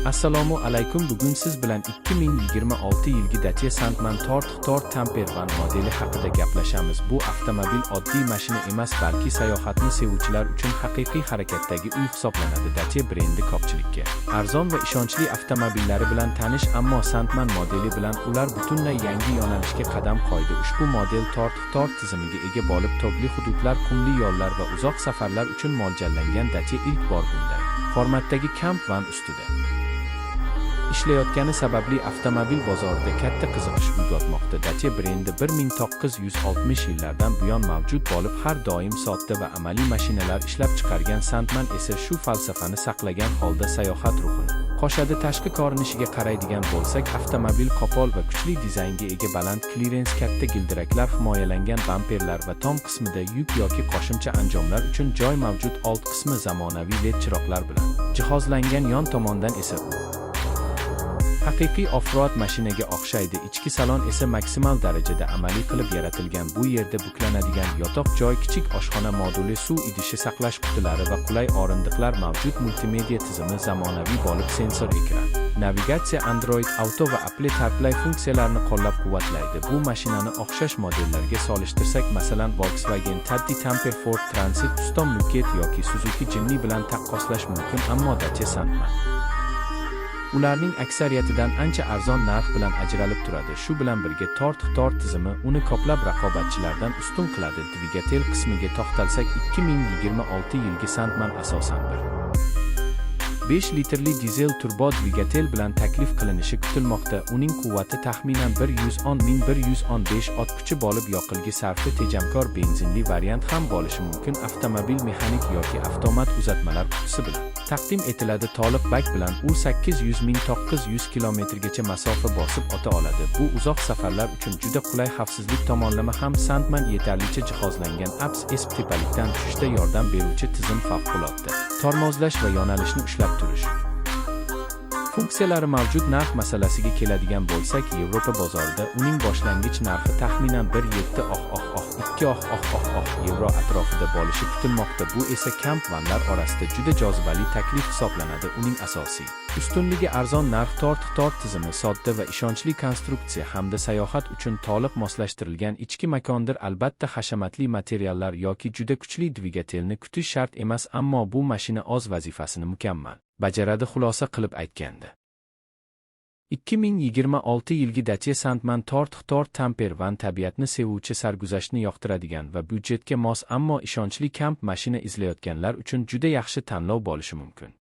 Assalomu alaykum. Bugun siz bilan 2026 yilgi Dacia Sandman Torq Tamper Van modeli haqida gaplashamiz. Bu avtomobil oddiy mashina emas, balki sayohatni sevuvchilar uchun haqiqiy harakatdagi uy hisoblanadi. Dacia brendi ko'pchilikka arzon va ishonchli avtomobillari bilan tanish, ammo Sandman modeli bilan ular butunlay yangi yo'nalishga qadam qo'ydi. Ushbu model Torq tizimiga ega bo'lib, tog'li hududlar, qumli yo'llar va uzoq safarlar uchun mo'ljallangan. Dacia ilk bor bunday formatdagi Camp Van ustida ishlayotgani sababli avtomobil bozorida katta qiziqish uyg'otmoqda. Dacia brendi 1960 yillardan buyon mavjud bo'lib, har doim sodda va amaliy mashinalar ishlab chiqargan. Sandman esa shu falsafani saqlagan holda sayohat ruhini qo'shadi. Tashqi ko'rinishiga qaraydigan bo'lsak, avtomobil qo'pol va kuchli dizaynga ega, baland klerens, katta g'ildiraklar, himoyalangan bamperlar va tom qismida yuk yoki qo'shimcha anjomlar uchun joy mavjud. Old qismi zamonaviy LED chiroqlar bilan jihozlangan, yon tomondan esa haqiqiy off-road mashinaga o'xshaydi. Ichki salon esa maksimal darajada amaliy qilib yaratilgan. Bu yerda buklanadigan yotoq joy, kichik oshxona moduli, suv idishi saqlash qutilari va qulay o'rindiqlar mavjud. Multimedia tizimi zamonaviy bo'lib, sensor ekran, navigatsiya, Android Auto va Apple CarPlay funksiyalarini qo'llab-quvvatlaydi. Bu mashinani o'xshash modellarga solishtirsak, masalan, Volkswagen Caddy, Tamper, Ford Transit, Tuston Mugget yoki Suzuki Jimny bilan taqqoslash mumkin, ammo Dacia Sandman ularning aksariyatidan ancha arzon narx bilan ajralib turadi. Shu bilan birga Torq tizimi uni ko'plab raqobatchilardan ustun qiladi. Dvigatel qismiga to'xtalsak, 2026 yilgi Sandman asosan 5 litrli dizel turbo dvigatel bilan taklif qilinishi kutilmoqda. Uning quvvati taxminan 115 ot kuchi bo'lib, yoqilg'i sarfi tejamkor benzinli variant ham bo'lishi mumkin. Avtomobil mexanik yoki avtomat uzatmalar qutisi bilan taqdim etiladi. To'liq bak bilan u 800-900 kilometrgacha masofa bosib o'ta oladi. Bu uzoq safarlar uchun juda qulay. Xavfsizlik tomonlama ham Sandman yetarlicha jihozlangan. ABS tepalikdan tushishda yordam beruvchi tizim, favqulodda tormozlash va yo'nalishni ushlab turish funksiyalari mavjud. Narx masalasiga keladigan bo'lsak, Yevropa bozorida uning boshlang'ich narxi taxminan 2 yevro atrofida bo'lishi kutilmoqda. Bu esa Camp Van'lar orasida juda jozibali taklif hisoblanadi. Uning asosiy ustunligi arzon narx, Torq tizimi, sodda va ishonchli konstruksiya hamda sayohat uchun to'liq moslashtirilgan ichki makondir. Albatta, hashamatli materiallar yoki juda kuchli dvigatelni kutish shart emas, ammo bu mashina o'z vazifasini mukammal bajaradi. Xulosa qilib aytganda, 2026 yilgi Dacia Sandman Torq Tamper Van tabiatni sevuvchi, sarguzashtni yoqtiradigan va byudjetga mos, ammo ishonchli kamp mashina izlayotganlar uchun juda yaxshi tanlov bo'lishi mumkin.